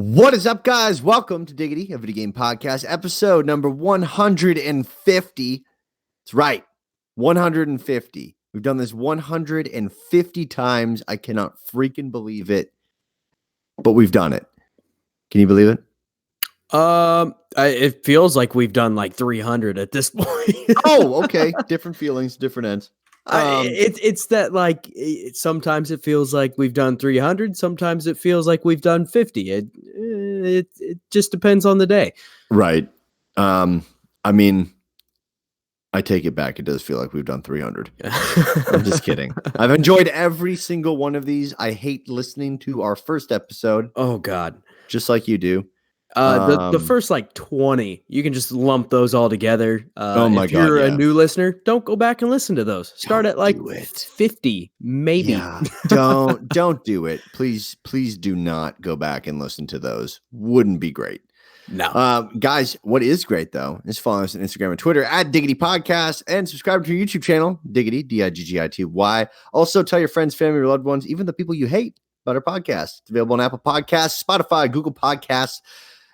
What is up, guys? Welcome to Diggity, a video game podcast, episode number 150. That's right, 150. We've done this 150 times. I cannot freaking believe it, but we've done it. Can you believe it? It feels like we've done like 300 at this point. Oh, okay. Different feelings, different ends. It's that sometimes it feels like we've done 300. Sometimes it feels like we've done 50. It just depends on the day. Right. I mean, I take it back. It does feel like we've done 300. I'm just kidding. I've enjoyed every single one of these. I hate listening to our first episode. Oh God. Just like you do. The first 20, you can just lump those all together. If you're a new listener, don't go back and listen to those. Start at 50, maybe. Yeah, don't do it. Please do not go back and listen to those. Wouldn't be great. No. Guys, what is great though is follow us on Instagram and Twitter at Diggity Podcast and subscribe to our YouTube channel, Diggity, Diggity. Also tell your friends, family, or loved ones, even the people you hate, about our podcast. It's available on Apple Podcasts, Spotify, Google Podcasts,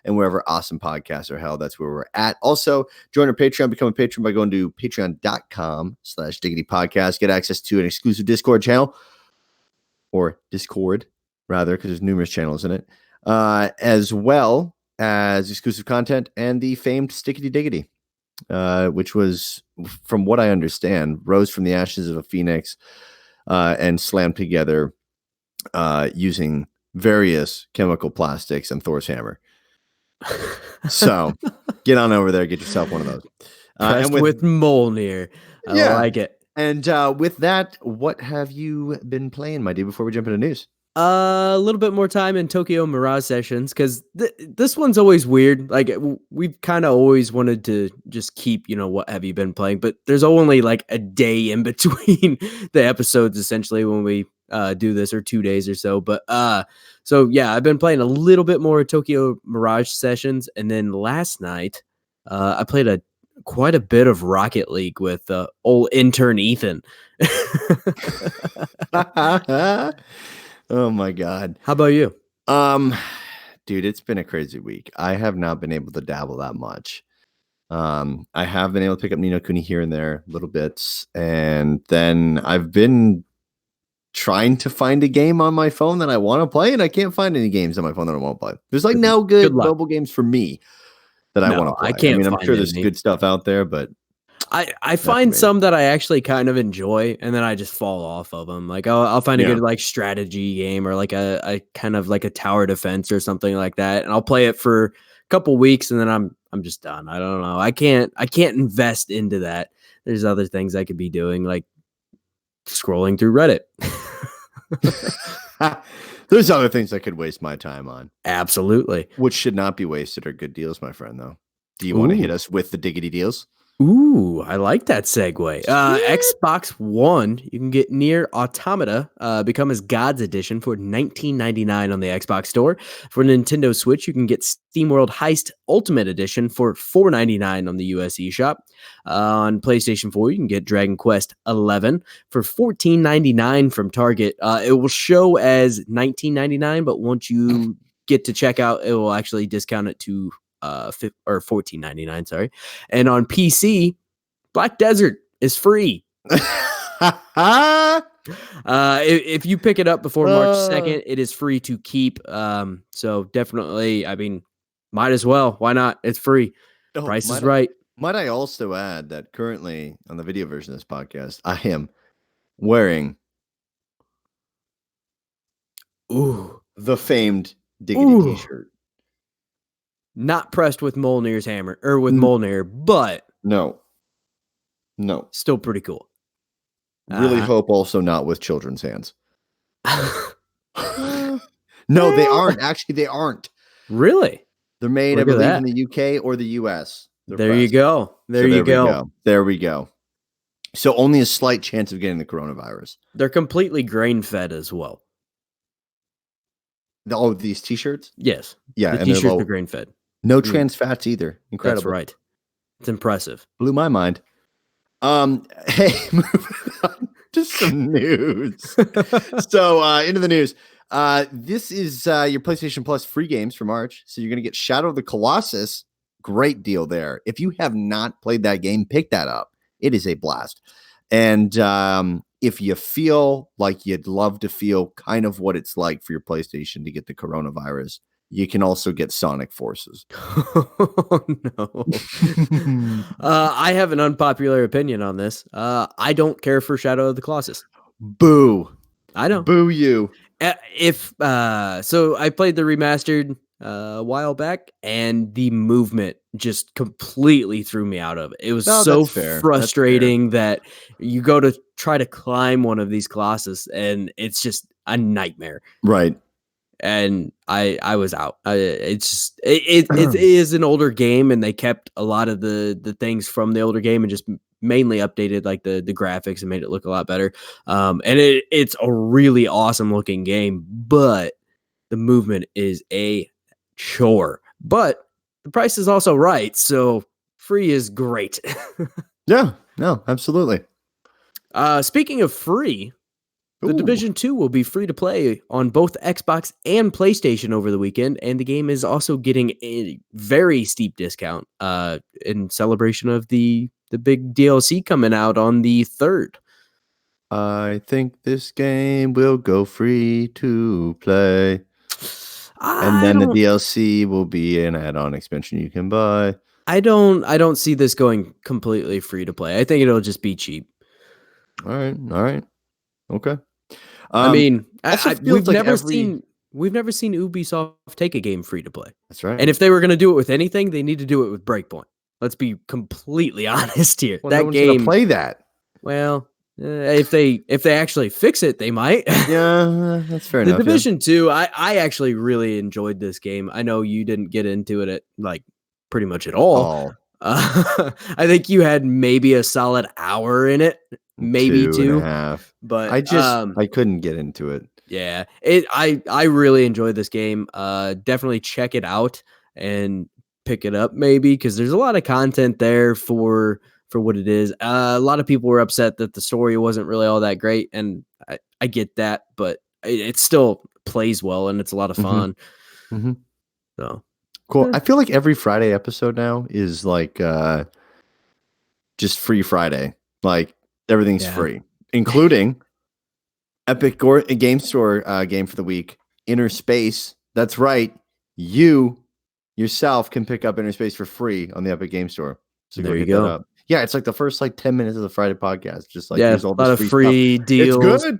and wherever awesome podcasts are held. That's where we're at. Also, join our Patreon. Become a patron by going to patreon.com/Diggity Podcast. Get access to an exclusive Discord channel, or Discord, rather, because there's numerous channels in it, as well as exclusive content and the famed Stickity Diggity, which was, from what I understand, rose from the ashes of a phoenix and slammed together using various chemical plastics and Thor's hammer. So get on over there, get yourself one of those. And with Mjolnir. I like it. And with that, what have you been playing, my dude, before we jump into news? A little bit more time in Tokyo Mirage Sessions, because this one's always weird. Like, we've kind of always wanted to just keep, what have you been playing? But there's only like a day in between the episodes, essentially, when we do this, or 2 days or so. But so yeah, I've been playing a little bit more Tokyo Mirage Sessions, and then last night I played quite a bit of Rocket League with old intern Ethan. Oh my God. How about you? Dude, it's been a crazy week. I have not been able to dabble that much. I have been able to pick up Ni no Kuni here and there, little bits, and then I've been trying to find a game on my phone that I want to play, and I can't find any games on my phone that I want to play. There's no good mobile games for me that I want to play. I'm sure there's good stuff out there, but I find some that I actually kind of enjoy, and then I just fall off of them. Like I'll find a good strategy game, or like a kind of like a tower defense or something like that, and I'll play it for a couple weeks, and then I'm just done. I don't know. I can't invest into that. There's other things I could be doing, like scrolling through Reddit. There's other things I could waste my time on. Absolutely. Which should not be wasted, are good deals, my friend, though. Do you want to hit us with the Diggity deals? Ooh, I like that segue. Xbox One, you can get Nier Automata, Become as Gods Edition for $19.99 on the Xbox Store. For Nintendo Switch, you can get SteamWorld Heist Ultimate Edition for $4.99 on the US eShop. On PlayStation 4, you can get Dragon Quest 11 for $14.99 from Target. It will show as $19.99, but once you get to checkout, it will actually discount it to or $14.99, sorry. And on PC, Black Desert is free. If you pick it up before March 2nd, it is free to keep. So definitely, I mean, might as well. Why not? It's free. Price is right. Might I also add that currently on the video version of this podcast, I am wearing the famed Diggity t-shirt. Not pressed with Mjolnir's hammer, or with Mjolnir, but no, still pretty cool. Really hope also not with children's hands. No, they aren't. Actually, they aren't. Really? They're made, I believe, in the UK or the US. There you go. There we go. So only a slight chance of getting the coronavirus. They're completely grain fed as well. Oh, these t-shirts? Yes. Yeah, the t-shirts are grain fed. No trans fats either. Incredible. That's right. It's impressive. Blew my mind. Hey, moving on Just some news. So into the news. This is your PlayStation Plus free games for March. So you're going to get Shadow of the Colossus. Great deal there. If you have not played that game, pick that up. It is a blast. And if you feel like you'd love to feel kind of what it's like for your PlayStation to get the coronavirus, you can also get Sonic Forces. Oh, no. I have an unpopular opinion on this. I don't care for Shadow of the Colossus. Boo. I know. Boo you. So I played the remastered a while back, and the movement just completely threw me out of it. It was so that's fair. frustrating that you go to try to climb one of these Colossus, and it's just a nightmare. Right. And I was out. It is an older game, and they kept a lot of the things from the older game and just mainly updated like the graphics and made it look a lot better. And it's a really awesome looking game, but the movement is a chore. But the price is also right, so free is great. Yeah, no, absolutely. Speaking of free, The Division 2 will be free to play on both Xbox and PlayStation over the weekend, and the game is also getting a very steep discount in celebration of the big DLC coming out on the 3rd. I think this game will go free to play. And then the DLC will be an add-on expansion you can buy. I don't see this going completely free to play. I think it'll just be cheap. All right. Okay. I mean, we've like never seen Ubisoft take a game free to play. That's right. And if they were going to do it with anything, they need to do it with Breakpoint. Let's be completely honest here. Well, that no one's game gonna play that. Well, if they actually fix it, they might. Yeah, that's fair enough. The Division 2, I actually really enjoyed this game. I know you didn't get into it at like pretty much at all. I think you had maybe a solid hour in it, maybe 2.5. But I couldn't get into it. Yeah, I really enjoyed this game. Definitely check it out and pick it up maybe because there's a lot of content there for what it is. A lot of people were upset that the story wasn't really all that great, and I get that, but it still plays well and it's a lot of fun. Mm-hmm. So cool. I feel like every Friday episode now is like just free Friday. Like everything's free, including Epic Game Store game for the week, Inner Space. That's right. You yourself can pick up Inner Space for free on the Epic Game Store. So there you go. That up. Yeah, it's like the first 10 minutes of the Friday podcast. Just like here's all this a lot of free deals. It's good.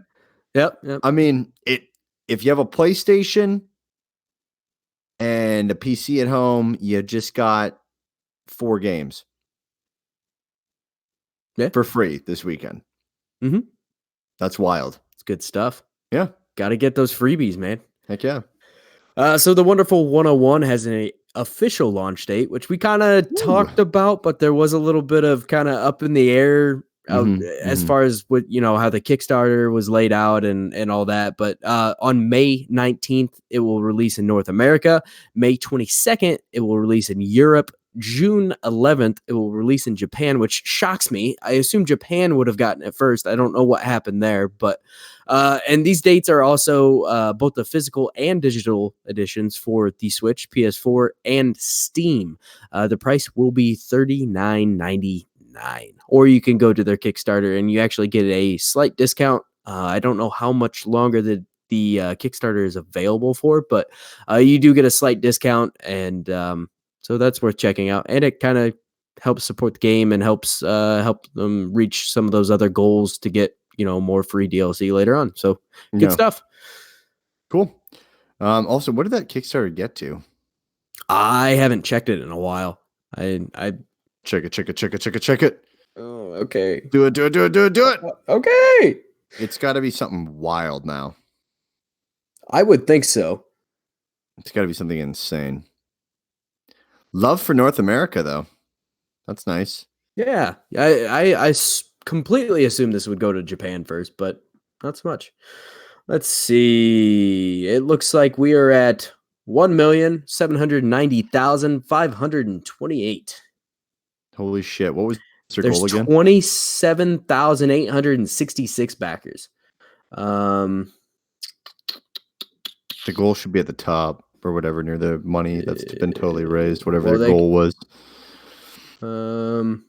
Yep. I mean, if you have a PlayStation and a PC at home, you just got 4 games. Yeah. For free this weekend. Mm-hmm. That's wild. It's good stuff. Yeah. Got to get those freebies, man. Heck yeah. So the Wonderful 101 has an official launch date, which we kind of talked about, but there was a little bit of kind of up in the air as far as what, how the Kickstarter was laid out and all that. But on May 19th, it will release in North America. May 22nd, it will release in Europe. June 11th, it will release in Japan, which shocks me. I assume Japan would have gotten it first. I don't know what happened there, but and these dates are also both the physical and digital editions for the Switch, PS4, and Steam. The price will be $39.99, or you can go to their Kickstarter and you actually get a slight discount. I don't know how much longer the Kickstarter is available for, but you do get a slight discount, and so that's worth checking out, and it kind of helps support the game and helps help them reach some of those other goals to get more free DLC later on. So good stuff. Cool. Also, what did that Kickstarter get to? I haven't checked it in a while. I check it. Oh, okay. Do it. Okay. It's got to be something wild now. I would think so. It's got to be something insane. Love for North America, though. That's nice. Yeah. I completely assumed this would go to Japan first, but not so much. Let's see. It looks like we are at 1,790,528. Holy shit. What was What's your There's goal again? 27,866 backers. The goal should be at the top or whatever near the money that's been totally raised, whatever the goal was. The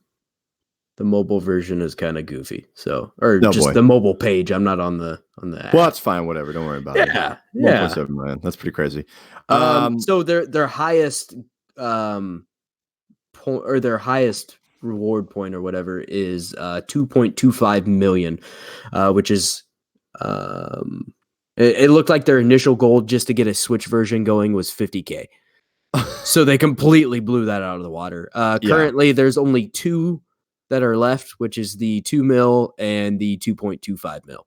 mobile version is kind of goofy. So, or just the mobile page. I'm not on the app. Well, that's fine. Whatever. Don't worry about it. Yeah. 1.7 million. That's pretty crazy. So their highest point or their highest reward point or whatever is 2.25 million, which is it looked like their initial goal just to get a Switch version going was 50K. So they completely blew that out of the water. Currently, there's only 2 that are left, which is the 2 mil and the 2.25 mil.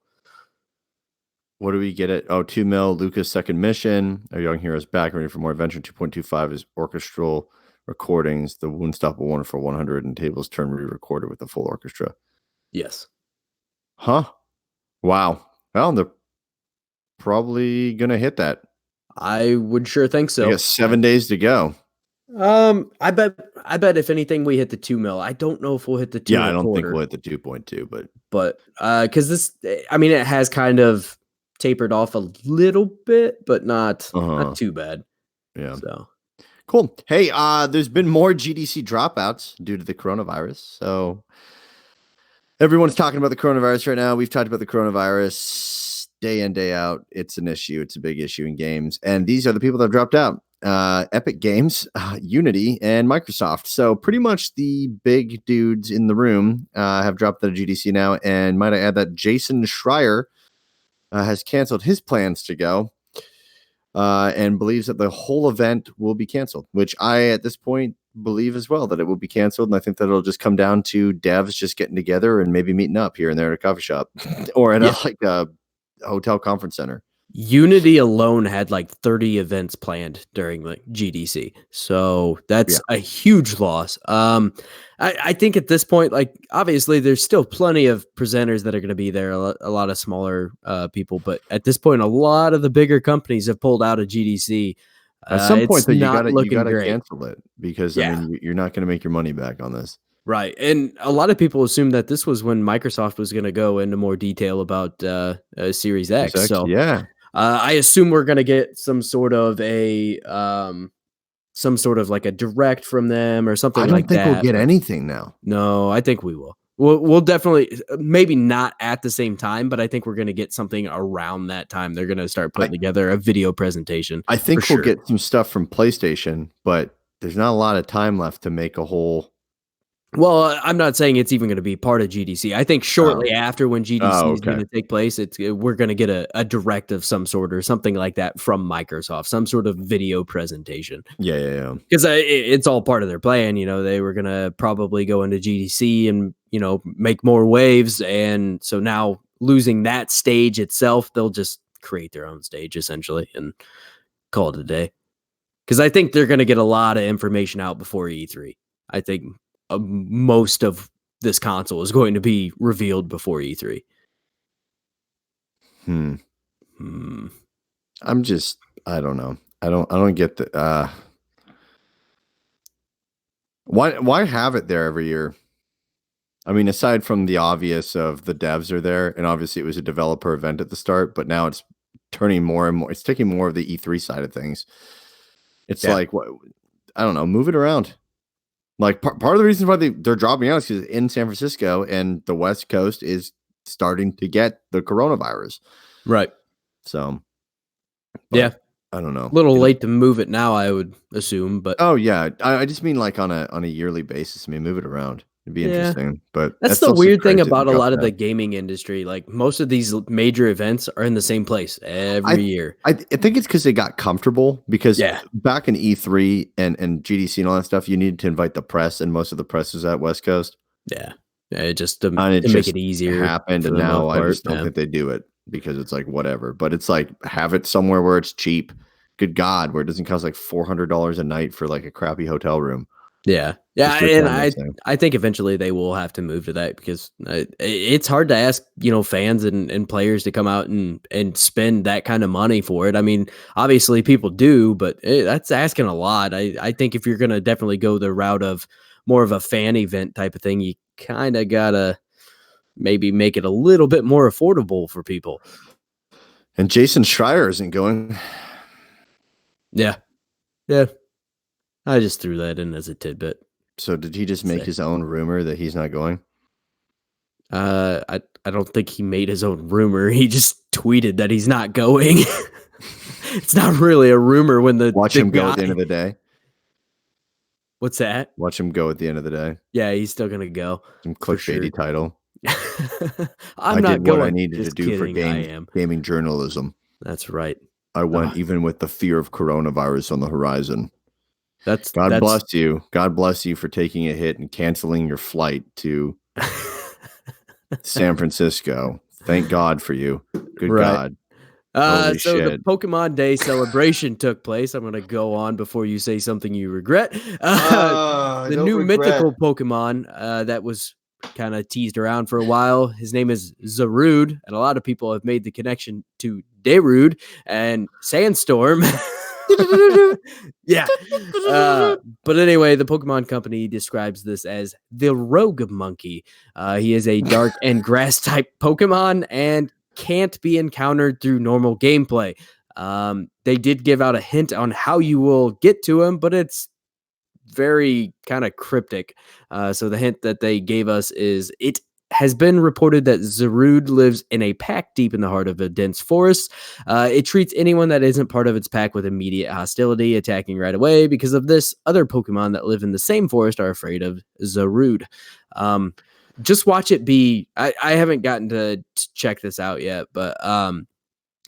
What do we get at? 2 mil, Luca's second mission. Our young heroes back, ready for more adventure. 2.25 is orchestral recordings. The Woundstoppable Wonderful 100 and tables turn re-recorded with the full orchestra. Yes. Huh? Wow. Well, they're probably gonna hit that. I would sure think so. We got 7 days to go. I bet if anything we hit the 2 mil. I don't know if we'll hit the 2. Yeah, I don't think we'll hit the 2.2, but because this, I mean, it has kind of tapered off a little bit, but not too bad. Yeah. So cool. Hey, there's been more GDC dropouts due to the coronavirus. So everyone's talking about the coronavirus right now. We've talked about the coronavirus day in, day out. It's an issue. It's a big issue in games. And these are the people that have dropped out. Epic Games, Unity, and Microsoft. So pretty much the big dudes in the room have dropped out of GDC now. And might I add that Jason Schreier has canceled his plans to go and believes that the whole event will be canceled, which I, at this point, believe as well that it will be canceled. And I think that it'll just come down to devs just getting together and maybe meeting up here and there at a coffee shop or at a hotel conference center. Unity alone had like 30 events planned during like GDC. So that's a huge loss. I think at this point, like obviously there's still plenty of presenters that are going to be there, a lot of smaller people, but at this point, a lot of the bigger companies have pulled out of GDC. At some point though, you gotta cancel it because I mean, you're not going to make your money back on this. Right. And a lot of people assume that this was when Microsoft was going to go into more detail about Series X. So yeah. I assume we're going to get some sort of like a direct from them or something like that. I don't think we'll get anything now. No, I think we will. We'll definitely, maybe not at the same time, but I think we're going to get something around that time. They're going to start putting together a video presentation. I think we'll get some stuff from PlayStation, but there's not a lot of time left to make a whole. Well, I'm not saying it's even going to be part of GDC. I think shortly after when GDC is going to take place, we're going to get a direct of some sort or something like that from Microsoft, some sort of video presentation. Yeah. Because it's all part of their plan. You know, they were going to probably go into GDC and, you know, make more waves. And so now losing that stage itself, they'll just create their own stage essentially and call it a day. Because I think they're going to get a lot of information out before E3. I think most of this console is going to be revealed before E3. I don't know. I don't get the why have it there every year? I mean, aside from the obvious of the devs are there, and obviously it was a developer event at the start, but now it's turning more and more. It's taking more of the E3 side of things. It's like, what? I don't know. Move it around. Like part of the reason why they're dropping out is because in San Francisco and the West Coast is starting to get the coronavirus. Right. So, I don't know. A little late to move it now, I would assume. But I just mean like on a yearly basis. I mean, move it around. It'd be interesting. But that's the weird thing about a lot of the gaming industry. Like most of these major events are in the same place every year. I think it's because they got comfortable because back in E3 and GDC and all that stuff, you needed to invite the press, and most of the press was at West Coast. Yeah, it just to make it easier happened, and now I just don't think they do it because it's like whatever. But it's like have it somewhere where it's cheap. Good God, where it doesn't cost like $400 a night for like a crappy hotel room. Yeah, and I think eventually they will have to move to that because it's hard to ask, you know, fans and players to come out and spend that kind of money for it. I mean, obviously people do, but that's asking a lot. I think if you're going to definitely go the route of more of a fan event type of thing, you kind of gotta maybe make it a little bit more affordable for people. And Jason Schreier isn't going. Yeah. I just threw that in as a tidbit. So did he just make his own rumor that he's not going? I don't think he made his own rumor. He just tweeted that he's not going. It's not really a rumor when watch him go at the end of the day. What's that? Watch him go at the end of the day. Yeah, he's still gonna go. Some clickbaity title. I did what I needed to do for gaming journalism. That's right. I went even with the fear of coronavirus on the horizon. God bless you. God bless you for taking a hit and canceling your flight to San Francisco. Thank God for you. Good God. So the Pokemon Day celebration took place. I'm going to go on before you say something you regret. The new mythical Pokemon that was kind of teased around for a while. His name is Zarude, and a lot of people have made the connection to Darude and Sandstorm. Yeah. But anyway, the Pokemon Company describes this as the Rogue Monkey. He is a dark and grass type Pokemon and can't be encountered through normal gameplay. They did give out a hint on how you will get to him, but it's very kind of cryptic. So the hint that they gave us is it has been reported that Zarude lives in a pack deep in the heart of a dense forest. It treats anyone that isn't part of its pack with immediate hostility, attacking right away. Because of this, other Pokemon that live in the same forest are afraid of Zarude. Just watch it be. I haven't gotten to check this out yet, but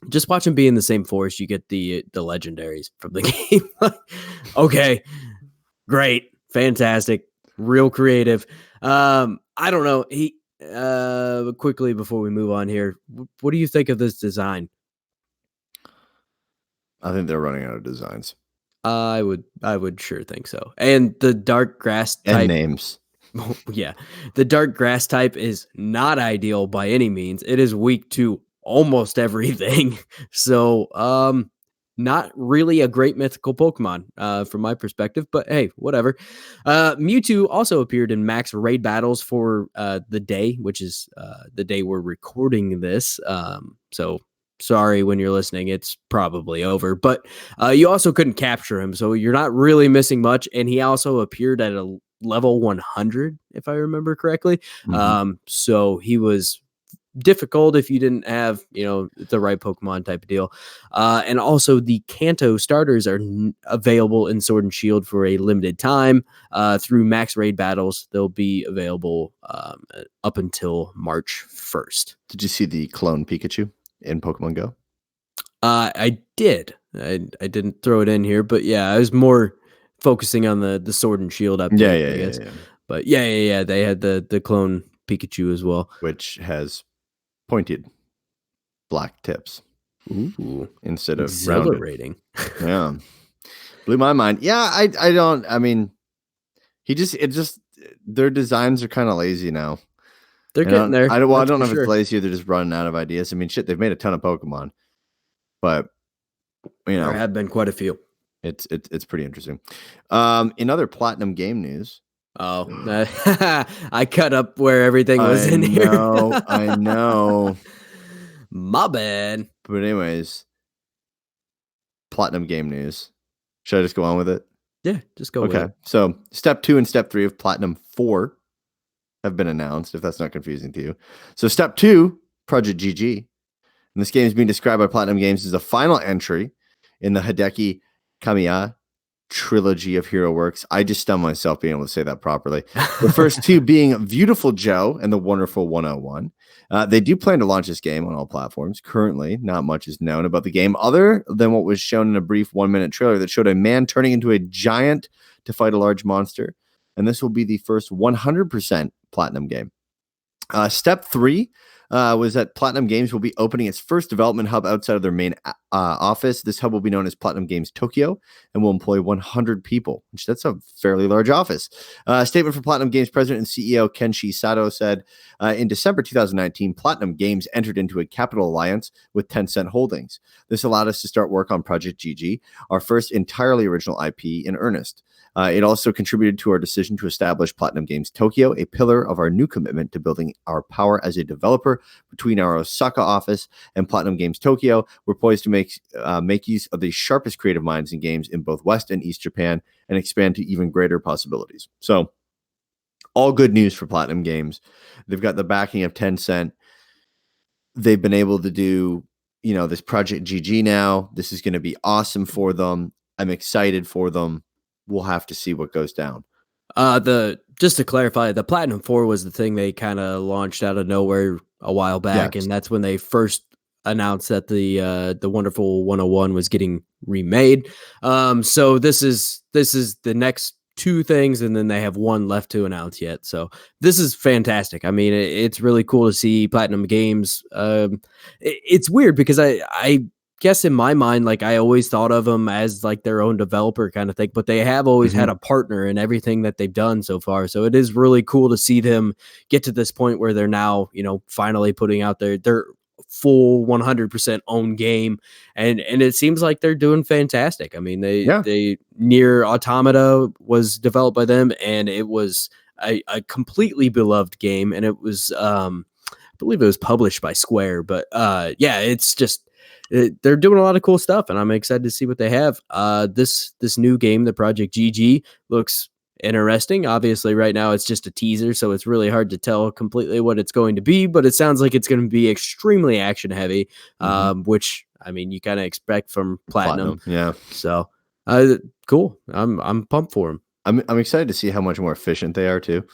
just watch him be in the same forest. You get the legendaries from the game. Okay, great, fantastic, real creative. I don't know. Quickly before we move on here, what do you think of this design? I think they're running out of designs. I would sure think so. And the dark grass type and names. Yeah, the dark grass type is not ideal by any means. It is weak to almost everything. So, not really a great mythical Pokemon from my perspective, but hey, whatever. Mewtwo also appeared in max raid battles for the day, which is the day we're recording this. So sorry when you're listening, it's probably over, but you also couldn't capture him, so you're not really missing much. And he also appeared at a level 100, if I remember correctly. Mm-hmm. So he was difficult if you didn't have, the right Pokemon type of deal. And also the Kanto starters are available in Sword and Shield for a limited time through max raid battles. They'll be available up until March 1st. Did you see the clone Pikachu in Pokemon Go? I did. I didn't throw it in here, but yeah, I was more focusing on the Sword and Shield update, I guess. Yeah. But yeah, they had the clone Pikachu as well, which has pointed black tips. Ooh, instead of exhilarating. Yeah, blew my mind. Yeah, I don't. I mean, their designs are kind of lazy now. They're getting there. I don't know if it's lazy or they're just running out of ideas. I mean, shit, they've made a ton of Pokemon, but there have been quite a few. It's pretty interesting. In other Platinum game news. Oh, I cut up where everything was in here. I know. My bad. But anyways, Platinum game news. Should I just go on with it? Yeah, just go with it. Okay, so Step 2 and Step 3 of Platinum 4 have been announced, if that's not confusing to you. So Step 2, Project GG. And this game is being described by Platinum Games as the final entry in the Hideki Kamiya trilogy of hero works. I just stunned myself being able to say that properly. The first two being Beautiful Joe and the Wonderful 101. They do plan to launch this game on all platforms. Currently, not much is known about the game other than what was shown in a brief 1-minute trailer that showed a man turning into a giant to fight a large monster. And this will be the first 100% Platinum game. Step 3 was that Platinum Games will be opening its first development hub outside of their main office. This hub will be known as Platinum Games Tokyo and will employ 100 people, which that's a fairly large office. A statement from Platinum Games president and CEO Kenshi Sato said, in December 2019, Platinum Games entered into a capital alliance with Tencent Holdings. This allowed us to start work on Project GG, our first entirely original IP in earnest. It also contributed to our decision to establish Platinum Games Tokyo, a pillar of our new commitment to building our power as a developer. Between our Osaka office and Platinum Games Tokyo, we're poised to make use of the sharpest creative minds in games in both West and East Japan and expand to even greater possibilities. So, all good news for Platinum Games. They've got the backing of Tencent. They've been able to do, this Project GG now. This is going to be awesome for them. I'm excited for them. We'll have to see what goes down. Just to clarify, the Platinum 4 was the thing they kind of launched out of nowhere a while back, and that's when they first announced that the Wonderful 101 was getting remade. So this is the next two things, and then they have one left to announce yet. So this is fantastic. I mean, it's really cool to see Platinum Games. It's weird because I guess in my mind, like I always thought of them as like their own developer kind of thing, but they have always had a partner in everything that they've done so far. So it is really cool to see them get to this point where they're now, finally putting out their full 100% own game. And it seems like they're doing fantastic. I mean, they Nier Automata was developed by them, and it was a completely beloved game. And it was, I believe it was published by Square, but it's just, they're doing a lot of cool stuff, and I'm excited to see what they have. This new game, the Project GG, looks interesting. Obviously, right now it's just a teaser, so it's really hard to tell completely what it's going to be. But it sounds like it's going to be extremely action heavy, which I mean you kind of expect from Platinum. Yeah. So, cool. I'm pumped for them. I'm excited to see how much more efficient they are too.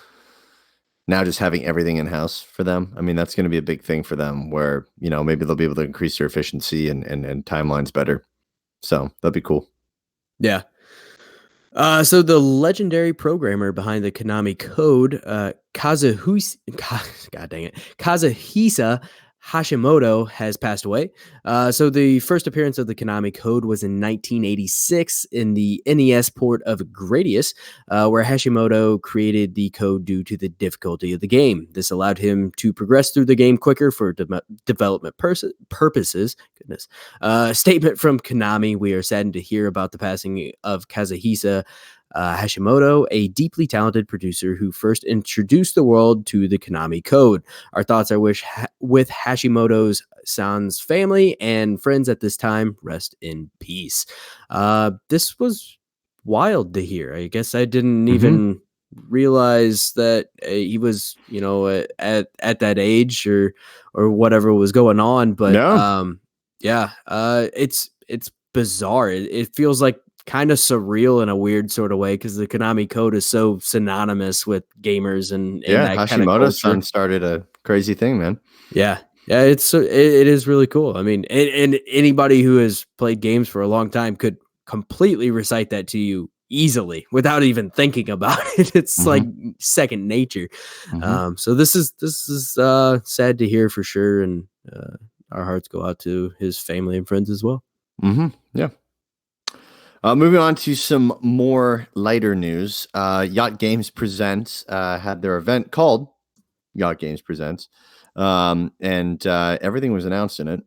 Now just having everything in-house for them. I mean, that's going to be a big thing for them where, maybe they'll be able to increase their efficiency and timelines better. So that'd be cool. Yeah. So the legendary programmer behind the Konami code, Kazuhisa Hashimoto, has passed away. So the first appearance of the Konami code was in 1986 in the NES port of Gradius, where Hashimoto created the code due to the difficulty of the game. This allowed him to progress through the game quicker for development purposes. Goodness. Statement from Konami: "We are saddened to hear about the passing of Kazuhisa Hashimoto, a deeply talented producer who first introduced the world to the Konami code. Our thoughts are with Hashimoto's son's family and friends at this time. Rest in peace." This was wild to hear. I guess I didn't even realize that he was, at that age or whatever was going on. But it's bizarre. It feels like kind of surreal in a weird sort of way because the Konami code is so synonymous with gamers and that Hashimoto's son started a crazy thing, man. Yeah, it is really cool. I mean, and anybody who has played games for a long time could completely recite that to you easily without even thinking about it. It's like second nature. So this is sad to hear for sure, and our hearts go out to his family and friends as well. Yeah. Moving on to some more lighter news. Yacht Games Presents had their event called Yacht Games Presents, and everything was announced in it.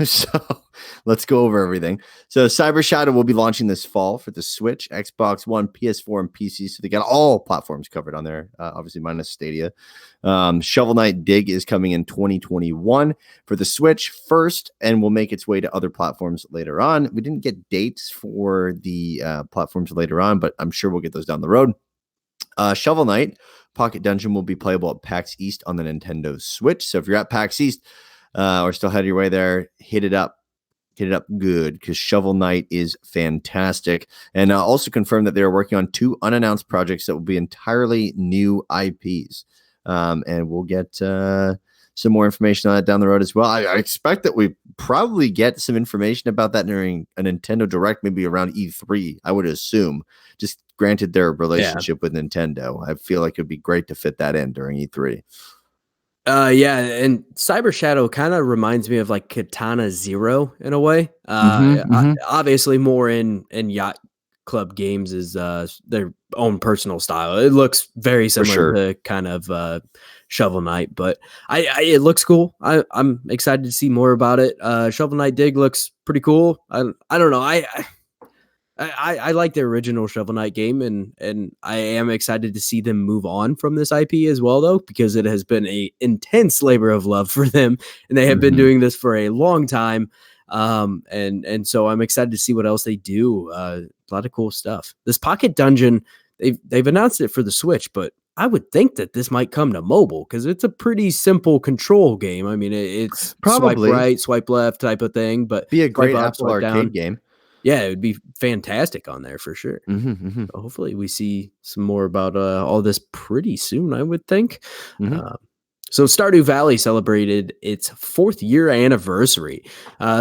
So let's go over everything. So Cyber Shadow will be launching this fall for the Switch, Xbox One, PS4, and PC. So they got all platforms covered on there, obviously minus Stadia. Shovel Knight Dig is coming in 2021 for the Switch first, and will make its way to other platforms later on. We didn't get dates for the platforms later on, but I'm sure we'll get those down the road. Shovel Knight Pocket Dungeon will be playable at PAX East on the Nintendo Switch. So if you're at PAX East or still headed your way there, hit it up good, because Shovel Knight is fantastic. And also confirmed that they're working on 2 unannounced projects that will be entirely new IPs. And we'll get some more information on that down the road as well. I expect that we probably get some information about that during a Nintendo Direct, maybe around E3, I would assume. Just granted their relationship with Nintendo, I feel like it'd be great to fit that in during E3. Yeah, and Cyber Shadow kind of reminds me of like Katana Zero in a way. Obviously, more in Yacht Club Games is their own personal style. It looks very For similar sure. to kind of Shovel Knight, but it looks cool. I'm excited to see more about it. Shovel Knight Dig looks pretty cool. I don't know. I like the original Shovel Knight game, and I am excited to see them move on from this IP as well, though, because it has been a intense labor of love for them, and they have been Mhm. doing this for a long time. And so I'm excited to see what else they do. A lot of cool stuff. This Pocket Dungeon, they've announced it for the Switch, but I would think that this might come to mobile because it's a pretty simple control game. I mean, it's swipe Probably right, swipe left type of thing, but be a swipe great up, Apple swipe Arcade down. game. Yeah, it would be fantastic on there for sure. Mhm, mhm, So hopefully we see some more about all this pretty soon, I would think. mhm. Uh, so Stardew Valley celebrated its 4th-year anniversary.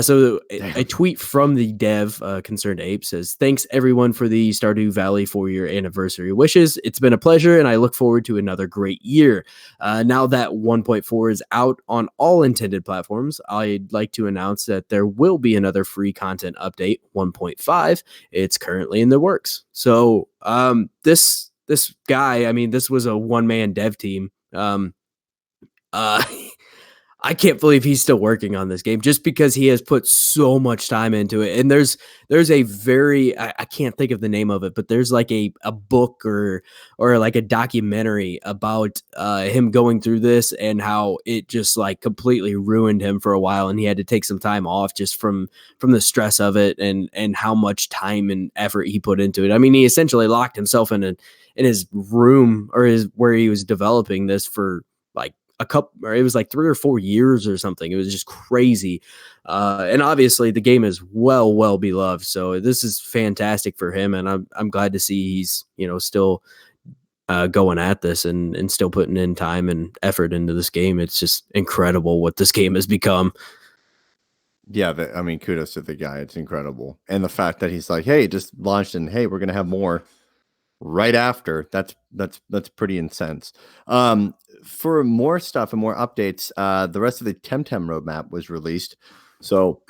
So a Damn. tweet from the dev, Concerned Ape, says, "Thanks everyone for the Stardew Valley 4-year anniversary wishes. It's been a pleasure, and I look forward to another great year. Now that 1.4 is out on all intended platforms, I'd like to announce that there will be another free content update, 1.5. It's currently in the works." So this guy, I mean, this was a one-man dev team. Uh, I can't believe he's still working on this game just because he has put so much time into it. And there's a very I can't think of the name of it, but there's like a book or like a documentary about him going through this and how it just like completely ruined him for a while, and he had to take some time off just from the stress of it and how much time and effort he put into it. I mean, he essentially locked himself in his room or his where he was developing this for like a couple, or it was like 3 or 4 years or something. It was just crazy. And obviously the game is well beloved. So this is fantastic for him. And I'm glad to see he's, still going at this and still putting in time and effort into this game. It's just incredible what this game has become. Yeah, I mean, kudos to the guy. It's incredible. And the fact that he's like, "Hey, just launched and hey, we're going to have more right after." That's pretty intense. For more stuff and more updates, the rest of the Temtem roadmap was released. So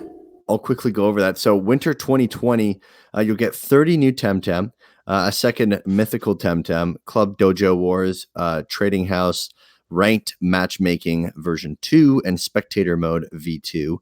I'll quickly go over that. So winter 2020, you'll get 30 new Temtem, a second mythical Temtem, Club Dojo Wars, Trading House, Ranked Matchmaking version 2, and Spectator Mode V2.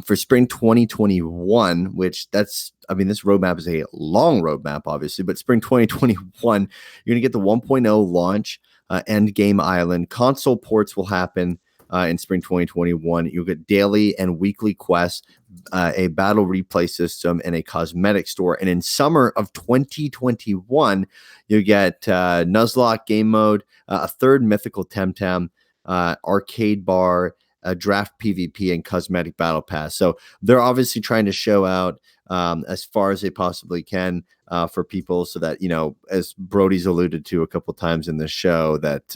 For spring 2021, which this roadmap is a long roadmap, obviously, but spring 2021, you're going to get the 1.0 launch, End Game Island. Console ports will happen in spring 2021. You'll get daily and weekly quests, a battle replay system, and a cosmetic store. And in summer of 2021, you get Nuzlocke game mode, a third mythical Temtem, arcade bar, a draft PvP, and cosmetic battle pass. So they're obviously trying to show out as far as they possibly can for people, so that, as Brody's alluded to a couple times in the show, that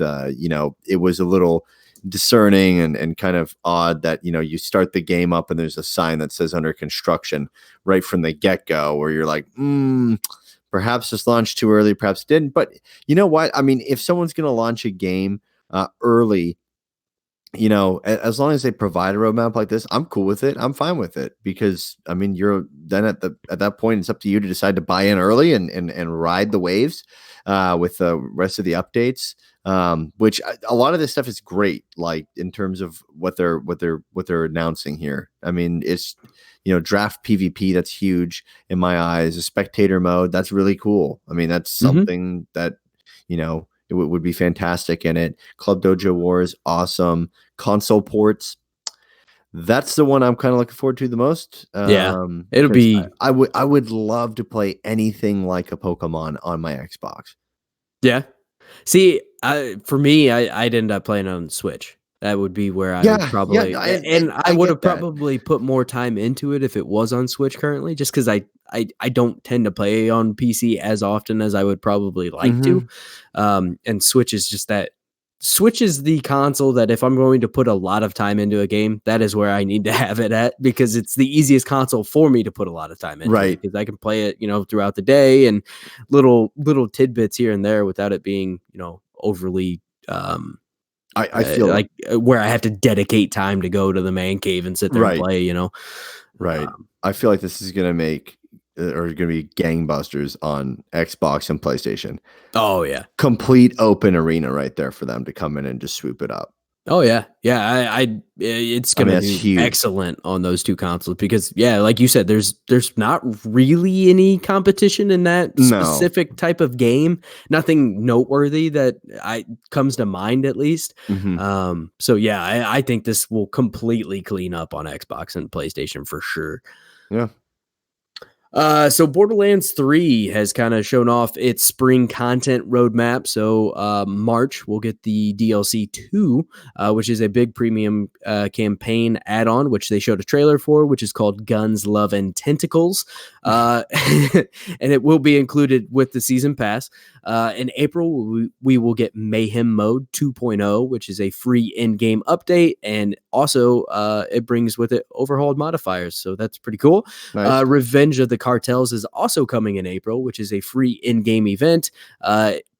it was a little discerning and kind of odd that you start the game up and there's a sign that says under construction right from the get-go, where you're like, perhaps this launched too early, perhaps didn't. But you know what, I mean, if someone's going to launch a game early, as long as they provide a roadmap like this, I'm cool with it. I'm fine with it, because I mean, you're then at that point, it's up to you to decide to buy in early and ride the waves with the rest of the updates. Which a lot of this stuff is great, like in terms of what they're announcing here. I mean, it's draft PvP, that's huge in my eyes. A spectator mode, that's really cool. I mean, that's something that it would be fantastic in it. Club Dojo Wars, awesome. Console ports, that's the one I'm kind of looking forward to the most. Yeah, it'll Because be I would love to play anything like a Pokemon on my Xbox. yeah. See, for me, I'd end up playing on Switch. That would be where I would Yeah, probably, and I I would get have that. probably put more time into it if it was on Switch currently, just because I don't tend to play on PC as often as I would probably like to. Mhm. And Switch is the console that if I'm going to put a lot of time into a game, that is where I need to have it at, because it's the easiest console for me to put a lot of time into it, Right. because I can play it, throughout the day and little tidbits here and there without it being, overly I feel like where I have to dedicate time to go to the man cave and sit there and right, play, you know? right. I feel like this is gonna make or gonna be gangbusters on Xbox and PlayStation. Oh yeah. Complete open arena right there for them to come in and just swoop it up. Oh yeah. Yeah. It's I mean, gonna that's do huge. excellent on those two consoles because yeah, like you said, there's not really any competition in that No. specific type of game. Nothing noteworthy that I comes to mind at least. Mhm. So yeah, I think this will completely clean up on Xbox and PlayStation for sure. Yeah. So Borderlands 3 has kind of shown off its spring content roadmap. So March we'll get the DLC 2, which is a big premium campaign add-on, which they showed a trailer for, which is called Guns, Love, and Tentacles. And it will be included with the season pass. In April, we will get Mayhem Mode 2.0, which is a free in-game update. And also it brings with it overhauled modifiers. So that's pretty cool. Nice. Revenge of the Cartels is also coming in April, which is a free in-game event.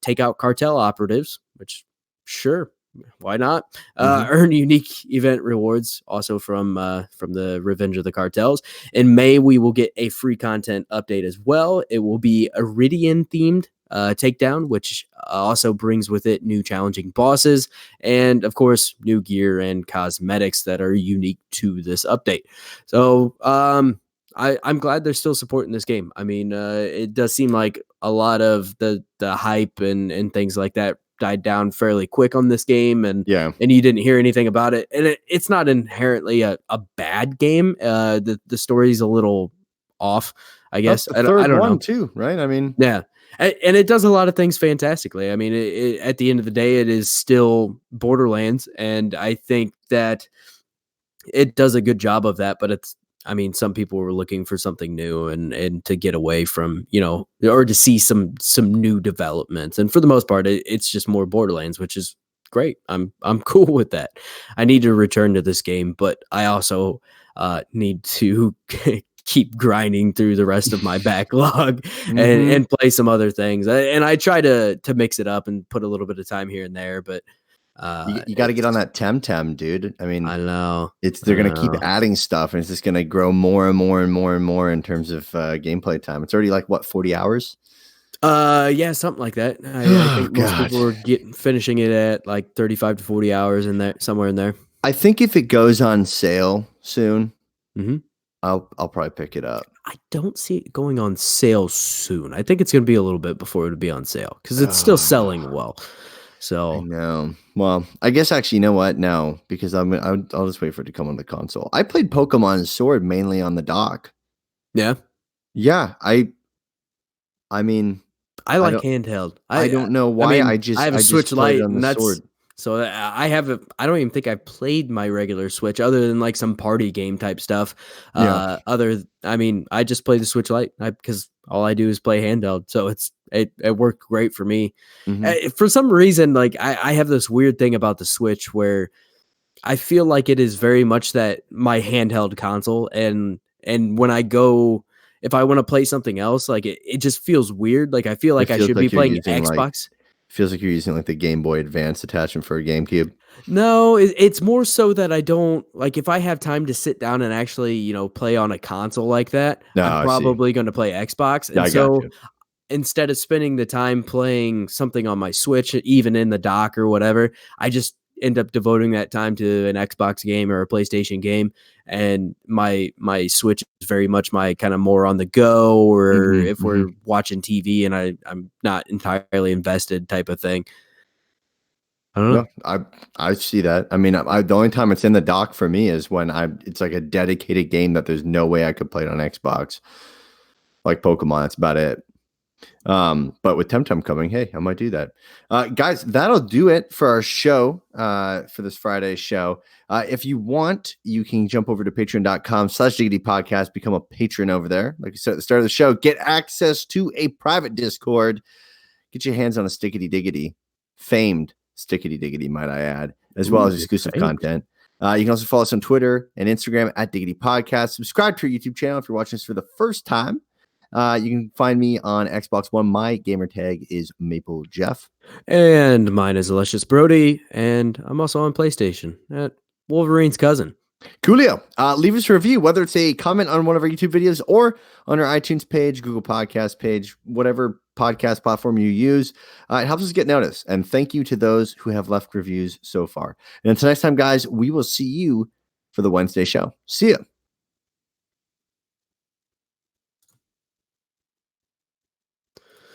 Take out cartel operatives, which sure, why not? Earn unique event rewards also from the Revenge of the Cartels. In May, we will get a free content update as well. It will be Iridian themed takedown, which also brings with it new challenging bosses and of course new gear and cosmetics that are unique to this update. So I'm glad they're still supporting this game. I mean, it does seem like a lot of the hype and things like that died down fairly quick on this game, and Yeah. you didn't hear anything about it. And it's not inherently a bad game. The story's a little off, I That's guess. the I third don't one know. too, right? I mean, Yeah. And it does a lot of things fantastically. I mean, at the end of the day, it is still Borderlands, and I think that it does a good job of that, but I mean, some people were looking for something new and to get away from, or to see some new developments. And for the most part, it's just more Borderlands, which is great. I'm cool with that. I need to return to this game, but I also need to keep grinding through the rest of my backlog and play some other things. And I try to mix it up and put a little bit of time here and there, but you got to get on that Temtem, dude. I mean, I know. they're gonna keep adding stuff, and it's just gonna grow more and more and more and more in terms of gameplay time. It's already like what 40 hours. Yeah, something like that. I Oh think most God. people are finishing it at like 35 to 40 hours in there, somewhere in there. I think if it goes on sale soon, hmm I'll probably pick it up. I don't see it going on sale soon. I think it's going to be a little bit before it'll be on sale because it's still selling well. I So know. Well, I guess actually, you know what? No, because I'll just wait for it to come on the console. I played Pokemon Sword mainly on the dock. yeah, Yeah, I mean, I I like don't handheld. I don't know I why. mean, I I have a just Switch played it Lite, on the and Sword. so I have a. I don't even think I've played my regular Switch other than like some party game type stuff. Yeah. I mean, I just play the Switch Lite because all I do is play handheld, so it worked great for me. Mhm. For some reason, like I have this weird thing about the Switch where I feel like it is very much that my handheld console, and when I go, if I want to play something else, like it just feels weird. Like I feel It like I feels should be like you're playing using Xbox. you're using like the Game Boy Advance attachment for a GameCube. No, it's more so that I don't like if I have time to sit down and actually, play on a console like that, No, I'm I see. probably going to play Xbox. Yeah, And I got so you. instead of spending the time playing something on my Switch, even in the dock or whatever, I just end up devoting that time to an Xbox game or a PlayStation game. And my Switch is very much my kind of more on the go, or Mhm, if we're mhm. watching TV and I'm not entirely invested type of thing. I don't Yeah, know. I see that. I mean, the only time it's in the dock for me is when it's like a dedicated game that there's no way I could play it on Xbox. Like Pokemon, that's about it. But with Temtem coming, hey, I might do that. Guys, that'll do it for our show, for this Friday show. If you want, you can jump over to patreon.com/Diggity Podcast, become a patron over there. Like I said at the start of the show, get access to a private Discord, get your hands on a Stickity Diggity, famed Stickity Diggity, might I add, as well as Ooh, exclusive thanks. content. You can also follow us on Twitter and Instagram at Diggity Podcast. Subscribe to our YouTube channel if you're watching us for the first time. You can find me on Xbox One. My gamer tag is Maple Jeff. And mine is Alicious Brody. And I'm also on PlayStation at Wolverine's Cousin. Coolio. Leave us a review, whether it's a comment on one of our YouTube videos or on our iTunes page, Google Podcast page, whatever podcast platform you use. It helps us get noticed. And thank you to those who have left reviews so far. And until next time, guys, we will see you for the Wednesday show. See ya.